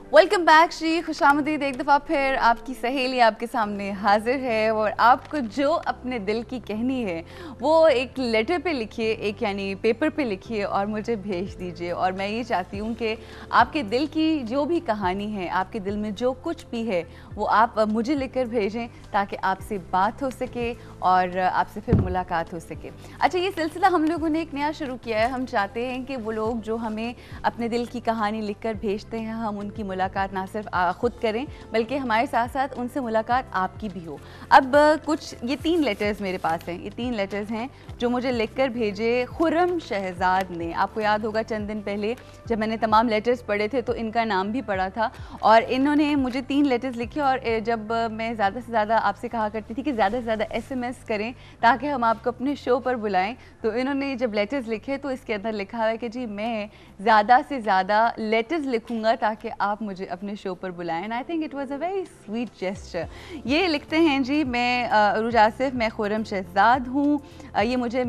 Welcome back Shri, खुशामदीद। एक दफ़ा फिर आपकी सहेली आपके सामने हाजिर है और आपको जो अपने दिल की कहनी है वो एक लेटर पे लिखिए, एक यानी पेपर पे लिखिए और मुझे भेज दीजिए। और मैं ये चाहती हूँ कि आपके दिल की जो भी कहानी है, आपके दिल में जो कुछ भी है वो आप मुझे लिखकर भेजें ताकि आपसे बात हो सके और आपसे फिर मुलाकात हो सके। अच्छा, ये सिलसिला हम लोगों ने एक नया शुरू किया है। हम चाहते हैं कि वो लोग जो हमें अपने दिल की कहानी लिखकर भेजते हैं, हम उनकी मुलाकात ना सिर्फ ख़ुद करें बल्कि हमारे साथ साथ उनसे मुलाकात आपकी भी हो। अब कुछ ये 3 लेटर्स मेरे पास हैं। ये 3 लेटर्स हैं जो मुझे लिखकर भेजे खुर्रम शहजाद ने। आपको याद होगा चंद दिन पहले जब मैंने तमाम लेटर्स पढ़े थे तो इनका नाम भी पढ़ा था और इन्होंने मुझे 3 लेटर्स लिखे। और जब मैं ज़्यादा से ज़्यादा आपसे कहा करती थी कि ज़्यादा से ज़्यादा SMS करें ताकि हम आपको अपने शो पर बुलाएं, तो इन्होंने जब लेटर्स लिखे तो इसके अंदर लिखा हुआ है कि जी मैं ज़्यादा से ज़्यादा लेटर्स लिखूंगा ताकि आप मुझे अपने शो पर बुलाएं। And I think it was a very sweet gesture. ये लिखते हैं जी, मैं अरूज आसिफ, मैं खुर्रम शहजाद हूँ। ये मुझे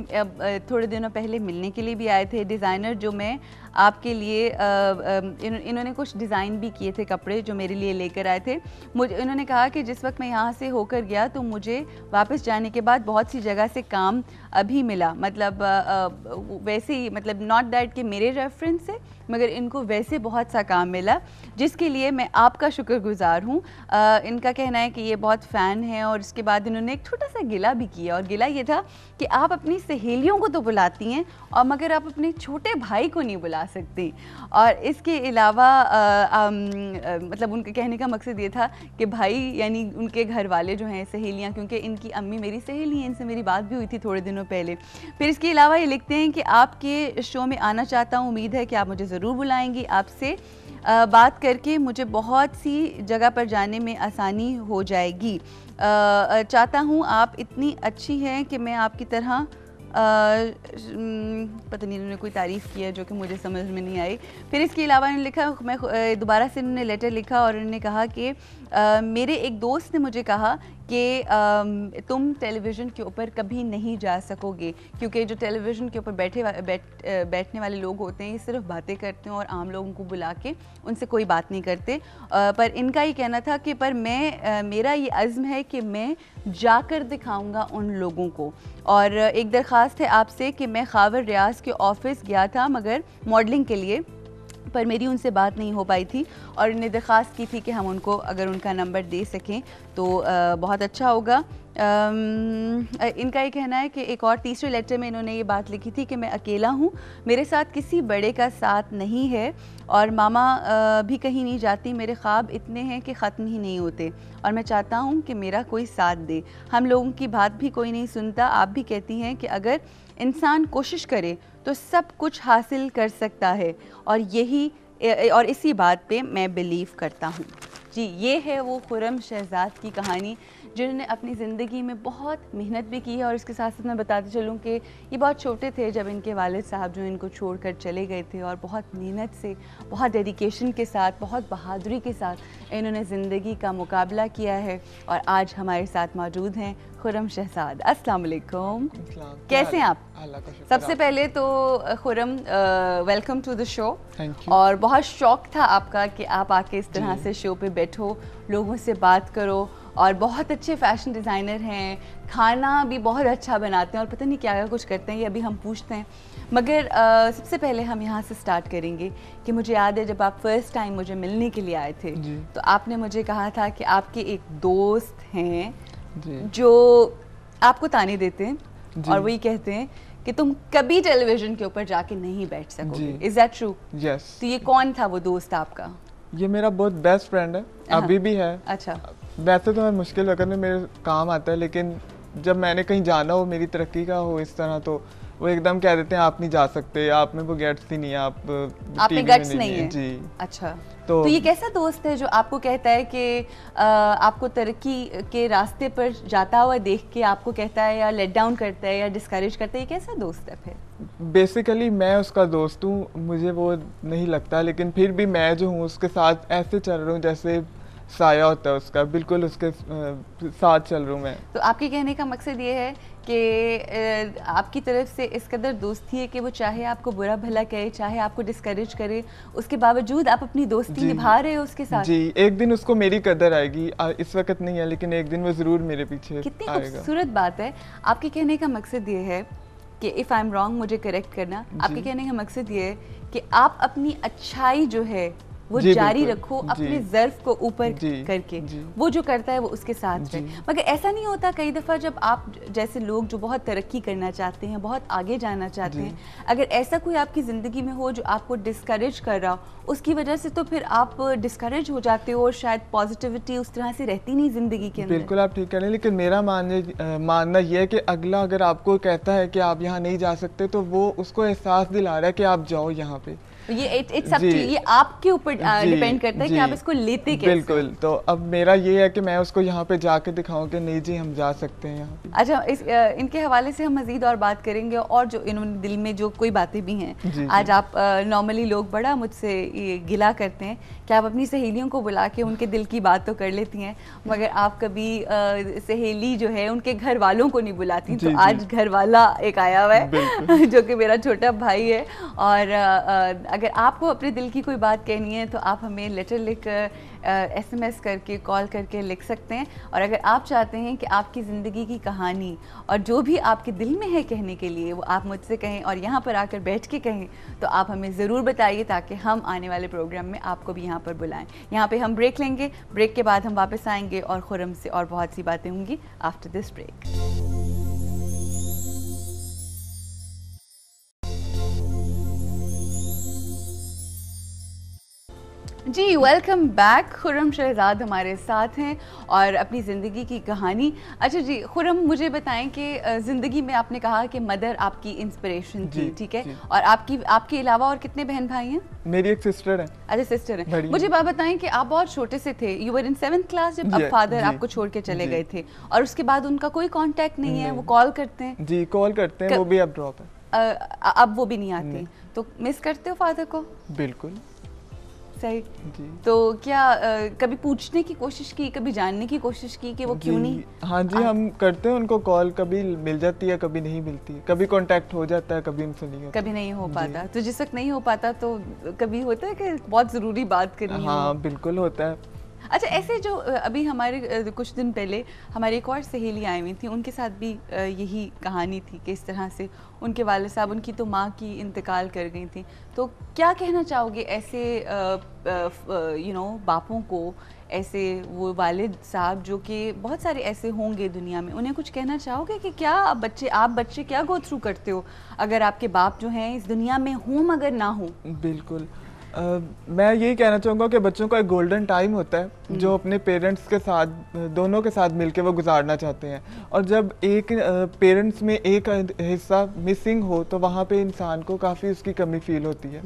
थोड़े दिनों पहले मिलने के लिए भी आए थे डिज़ाइनर जो मैं आपके लिए इन्होंने कुछ डिज़ाइन भी किए थे कपड़े जो मेरे लिए लेकर आए थे। मुझे इन्होंने कहा कि जिस वक्त मैं यहाँ से होकर गया तो मुझे वापस जाने के बाद बहुत सी जगह से काम अभी मिला, मतलब वैसे ही, मतलब नॉट दैट कि मेरे रेफरेंस से, मगर इनको वैसे बहुत सा काम मिला जिसके लिए मैं आपका शुक्रगुजार हूँ। इनका कहना है कि ये बहुत फ़ैन है और इसके बाद इन्होंने एक छोटा सा गिला भी किया और गिला ये था कि आप अपनी सहेलियों को तो बुलाती हैं और मगर आप अपने छोटे भाई को नहीं बुला सकती। और इसके अलावा मतलब उनके कहने का मकसद ये था कि भाई यानी उनके घर वाले जो हैं, सहेलियाँ, क्योंकि इनकी अम्मी मेरी सहेली हैं, इनसे मेरी बात भी हुई थी थोड़े दिनों पहले। फिर इसके अलावा ये लिखते हैं कि आपके शो में आना चाहता हूँ, उम्मीद है कि आप मुझे ज़रूर बुलाएंगी। आपसे बात करके मुझे बहुत सी जगह पर जाने में आसानी हो जाएगी। चाहता हूँ आप इतनी अच्छी हैं कि मैं आपकी तरह पता नहीं इन्होंने कोई तारीफ़ की है जो कि मुझे समझ में नहीं आई। फिर इसके अलावा इन्होंने लिखा, मैं दोबारा से इन्होंने लेटर लिखा और इन्होंने कहा कि मेरे एक दोस्त ने मुझे कहा कि तुम टेलीविज़न के ऊपर कभी नहीं जा सकोगे क्योंकि जो टेलीविज़न के ऊपर बैठने वाले लोग होते हैं ये सिर्फ बातें करते हैं और आम लोगों को बुला के उनसे कोई बात नहीं करते। पर इनका ये कहना था कि पर मैं मेरा ये अज़्म है कि मैं जाकर दिखाऊंगा उन लोगों को। और एक दरख्वास्त है आपसे कि मैं खावर रियाज के ऑफ़िस गया था मगर मॉडलिंग के लिए, पर मेरी उनसे बात नहीं हो पाई थी और इन्हें दरख्वास्त की थी कि हम उनको अगर उनका नंबर दे सकें तो बहुत अच्छा होगा। इनका ये कहना है कि एक और तीसरे लेटर में इन्होंने ये बात लिखी थी कि मैं अकेला हूँ, मेरे साथ किसी बड़े का साथ नहीं है और मामा भी कहीं नहीं जाती, मेरे ख्वाब इतने हैं कि ख़त्म ही नहीं होते और मैं चाहता हूँ कि मेरा कोई साथ दे। हम लोगों की बात भी कोई नहीं सुनता। आप भी कहती हैं कि अगर इंसान कोशिश करे तो सब कुछ हासिल कर सकता है और इसी बात पे मैं बिलीव करता हूँ। जी, ये है वो खुर्रम शहजाद की कहानी जिन्होंने अपनी ज़िंदगी में बहुत मेहनत भी की है। और इसके साथ साथ मैं बताती चलूँ कि ये बहुत छोटे थे जब इनके वालिद साहब जो इनको छोड़कर चले गए थे और बहुत मेहनत से, बहुत डेडिकेशन के साथ, बहुत बहादुरी के साथ इन्होंने ज़िंदगी का मुकाबला किया है और आज हमारे साथ मौजूद हैं खुर्रम शहजाद। अस्सलाम वालेकुम, कैसे हैं आप? सबसे पहले तो Khurram welcome to the show. और बहुत शौक था आपका कि आप आके इस तरह से शो पे बैठो, लोगों से बात करो और बहुत अच्छे फ़ैशन डिज़ाइनर हैं, खाना भी बहुत अच्छा बनाते हैं और पता नहीं क्या क्या कुछ करते हैं, ये अभी हम पूछते हैं। मगर सबसे पहले हम यहाँ से स्टार्ट करेंगे कि मुझे याद है जब आप फर्स्ट टाइम मुझे मिलने के लिए आए थे तो आपने मुझे कहा था कि आपके एक दोस्त हैं जो आपको ताने देते हैं और वही कहते हैं कि तुम कभी टेलीविज़न के ऊपर जाके नहीं बैठ सकोगे। Is that true? यस। तो ये कौन था वो दोस्त आपका? ये मेरा बहुत बेस्ट फ्रेंड है, अभी भी है। अच्छा। वैसे तो मैं मुश्किल वक्त में मेरे काम आता है, लेकिन जब मैंने कहीं जाना हो, मेरी तरक्की का हो इस तरह, तो वो एकदम कह देते हैं आप नहीं जा सकते, आप में वो गट्स ही नहीं है, आप में गट्स नहीं है। जी। अच्छा, तो ये कैसा दोस्त है जो आपको कहता है कि आपको तरक्की के रास्ते पर जाता हुआ देख के आपको कहता है या लेट डाउन करता है या डिस्करेज करता है, ये कैसा दोस्त है? फिर बेसिकली मैं उसका दोस्त हूँ, मुझे वो नहीं लगता, लेकिन फिर भी मैं जो हूँ उसके साथ ऐसे चल रहा हूँ जैसे साया होता है उसका, बिल्कुल उसके साथ चल रहा हूँ मैं। तो आपके कहने का मकसद ये है कि आपकी तरफ से इस कदर दोस्ती है कि वो चाहे आपको बुरा भला कहे, चाहे आपको डिस्करेज करे, उसके बावजूद आप अपनी दोस्ती निभा रहे हो उसके साथ। जी, एक दिन उसको मेरी कदर आएगी, इस वक्त नहीं है लेकिन एक दिन वो ज़रूर मेरे पीछे कितनी आएगा। खूबसूरत बात है। आपके कहने का मकसद ये है कि इफ़ आई एम रॉन्ग मुझे करेक्ट करना, आपके कहने का मकसद ये है कि आप अपनी अच्छाई जो है वो जारी रखो, अपने ज़र्फ को ऊपर करके, वो जो करता है वो उसके साथ है। मगर ऐसा नहीं होता कई दफ़ा जब आप जैसे लोग जो बहुत तरक्की करना चाहते हैं, बहुत आगे जाना चाहते हैं, अगर ऐसा कोई आपकी ज़िंदगी में हो जो आपको डिस्करेज कर रहा हो, उसकी वजह से तो फिर आप डिस्करेज हो जाते हो और शायद पॉजिटिविटी उस तरह से रहती नहीं ज़िंदगी के अंदर। बिल्कुल आप ठीक कह रहे हैं, लेकिन मेरा मानना यह है कि अगला अगर आपको कहता है कि आप यहाँ नहीं जा सकते तो वो उसको एहसास दिला रहा है कि आप जाओ यहाँ पे। ये आपके ऊपर डिपेंड करता है कि आप इसको लेते कैसे। बिल्कुल, तो अब मेरा ये है कि मैं उसको यहाँ पे जाके दिखाऊं कि नहीं जी हम जा सकते हैं यहाँ पे। अच्छा, इनके हवाले से हम मजीद और बात करेंगे, और जो इन्होंने दिल में जो कोई बातें भी हैं। आज आप नॉर्मली लोग बड़ा मुझसे गिला करते हैं कि आप अपनी सहेलियों को बुला के उनके दिल की बात तो कर लेती हैं, मगर आप कभी सहेली जो है उनके घर वालों को नहीं बुलाती। तो आज घर वाला एक आया हुआ है जो कि मेरा छोटा भाई है, और अगर आपको अपने दिल की कोई बात कहनी है तो आप हमें लेटर लिख कर, SMS करके, कॉल करके लिख सकते हैं। और अगर आप चाहते हैं कि आपकी ज़िंदगी की कहानी और जो भी आपके दिल में है कहने के लिए वो आप मुझसे कहें और यहाँ पर आकर बैठ के कहें, तो आप हमें ज़रूर बताइए ताकि हम आने वाले प्रोग्राम में आपको भी यहाँ पर बुलाएं। यहाँ पे हम ब्रेक लेंगे, ब्रेक के बाद हम वापस आएंगे और खुर्रम से और बहुत सी बातें होंगी आफ्टर दिस ब्रेक। जी, वेलकम बैक। खुर्रम शहजाद हमारे साथ हैं और अपनी ज़िंदगी की कहानी। अच्छा जी खुर्रम, मुझे बताएं कि ज़िंदगी में आपने कहा कि मदर आपकी इंस्पिरेशन थी, ठीक है, और आपके अलावा और कितने बहन भाई हैं? मेरी एक सिस्टर है। अच्छा, सिस्टर है। मुझे बात बताएं कि आप बहुत छोटे से थे, you were in 7th class जब अब फादर आपको छोड़ के चले गए थे, और उसके बाद उनका कोई कांटेक्ट नहीं है? वो कॉल करते हैं? जी कॉल करते हैं, वो भी अब ड्रॉप है। अब वो भी नहीं आती, तो मिस करते हो फादर को? बिल्कुल सही जी। तो क्या कभी पूछने की कोशिश की, कभी जानने की कोशिश की कि वो क्यों नहीं? हाँ जी, हम करते हैं उनको कॉल, कभी मिल जाती है कभी नहीं मिलती, कभी कांटेक्ट हो जाता है कभी उनसे नहीं होता, कभी नहीं हो पाता। तो जिस वक्त नहीं हो पाता तो कभी होता है कि बहुत ज़रूरी बात करनी है? हाँ बिल्कुल होता है। अच्छा, ऐसे जो अभी हमारे कुछ दिन पहले हमारी एक और सहेली आई हुई थी, उनके साथ भी यही कहानी थी कि इस तरह से उनके वालिद साहब, उनकी तो माँ की इंतकाल कर गई थी। तो क्या कहना चाहोगे ऐसे बापों को, ऐसे वो वालिद साहब जो कि बहुत सारे ऐसे होंगे दुनिया में, उन्हें कुछ कहना चाहोगे कि क्या आप बच्चे क्या गो थ्रू करते हो अगर आपके बाप जो हैं इस दुनिया में हों मगर ना हो? बिल्कुल, मैं यही कहना चाहूँगा कि बच्चों का एक गोल्डन टाइम होता है जो अपने पेरेंट्स के साथ, दोनों के साथ मिलके वो गुजारना चाहते हैं, और जब एक पेरेंट्स में एक हिस्सा मिसिंग हो तो वहाँ पे इंसान को काफ़ी उसकी कमी फील होती है।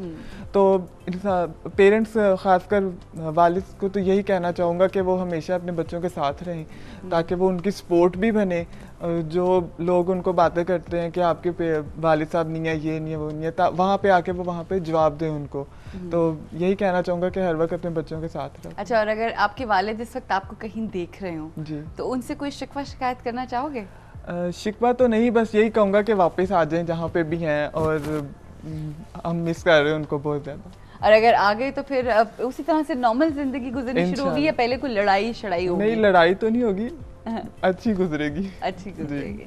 तो पेरेंट्स, ख़ासकर वालिद को तो यही कहना चाहूँगा कि वो हमेशा अपने बच्चों के साथ रहें ताकि वो उनकी सपोर्ट भी बने। जो लोग उनको बातें करते हैं कि आपके वालिद साहब नहीं है, ये नहीं है, वो नहीं है, वहाँ पे आके वो वहाँ पे जवाब दें उनको। तो यही कहना चाहूँगा कि हर वक्त अपने बच्चों के साथ रहें। अच्छा, और अगर आपके वालिद इस वक्त आपको कहीं देख रहे हो जी, तो उनसे कोई शिकवा शिकायत करना चाहोगे? शिकवा तो नहीं, बस यही कहूँगा कि वापस आ जाएं जहाँ पे भी हैं, और हम मिस कर रहे हैं उनको बहुत ज़्यादा। और अगर आ गए तो फिर उसी तरह से नॉर्मल जिंदगी गुजरनी शुरू होगी या पहले कोई लड़ाई शड़ाई होगी? नहीं, लड़ाई तो नहीं होगी, अच्छी गुजरेगी। अच्छी गुजरेगी।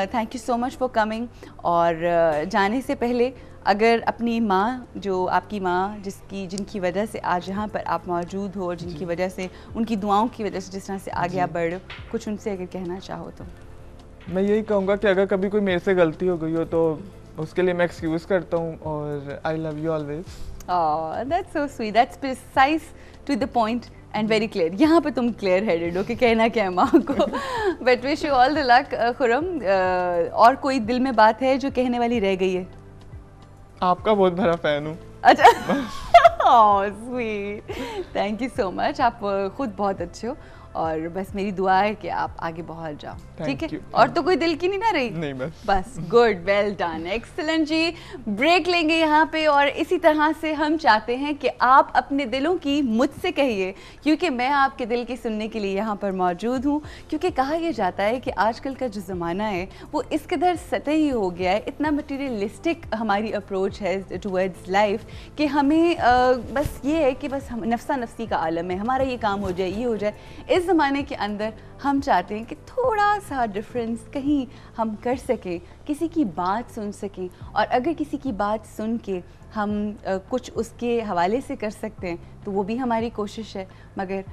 Thank you so much for coming. और जाने से पहले अगर अपनी माँ, जो आपकी माँ जिनकी वजह से आज यहाँ पर आप मौजूद हो और जिनकी वजह से, उनकी दुआओं की वजह से जिस तरह से आगे आप बढ़ रहे हो, कुछ उनसे अगर कहना चाहो तो? मैं यही कहूँगा कि अगर कभी कोई मेरे से गलती हो गई हो तो उसके लिए मैं एक्सक्यूज़ करता हूँ, और I love you always. That's so sweet, that's precise to the point and very clear. यहाँ पे तुम क्लियर हेडेड हो कि कहना क्या है माँ को। But wish you all the luck Khurram. और कोई दिल में बात है जो कहने वाली रह गई है? आपका बहुत बड़ा फैन हूँ। अच्छा, sweet, thank you so much. आप खुद बहुत अच्छे हो और बस मेरी दुआ है कि आप आगे पहुंच जाओ, ठीक है? you. और तो कोई दिल की नहीं ना रही? नहीं बस गुड, वेल डन, एक्सीलेंट जी। ब्रेक लेंगे यहाँ पे और इसी तरह से हम चाहते हैं कि आप अपने दिलों की मुझसे कहिए, क्योंकि मैं आपके दिल की सुनने के लिए यहाँ पर मौजूद हूँ। क्योंकि कहा यह जाता है कि आजकल का जो ज़माना है वो इस कदर सतही हो गया है, इतना मटीरियलिस्टिक हमारी अप्रोच है टुवर्ड्स लाइफ कि हमें बस ये है कि बस हम नफ्सा नफ्सी का आलम है, हमारा ये काम हो जाए, ये हो जाए। इस ज़माने के अंदर हम चाहते हैं कि थोड़ा सा डिफरेंस कहीं हम कर सकें, किसी की बात सुन सकें, और अगर किसी की बात सुन के हम कुछ उसके हवाले से कर सकते हैं तो वो भी हमारी कोशिश है। मगर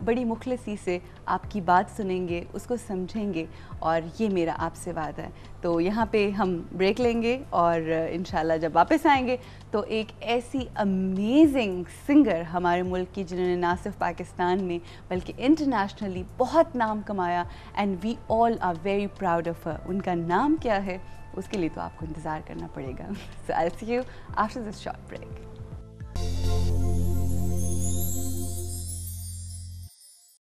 बड़ी मुखलसी से आपकी बात सुनेंगे, उसको समझेंगे, और ये मेरा आपसे वादा है। तो यहाँ पे हम ब्रेक लेंगे और इंशाल्लाह जब वापस आएंगे तो एक ऐसी अमेजिंग सिंगर हमारे मुल्क की जिन्होंने ना सिर्फ पाकिस्तान में बल्कि इंटरनेशनली बहुत नाम कमाया, and we all are very proud of her. उनका नाम क्या है उसके लिए तो आपको इंतज़ार करना पड़ेगा। So I will see you after this short break.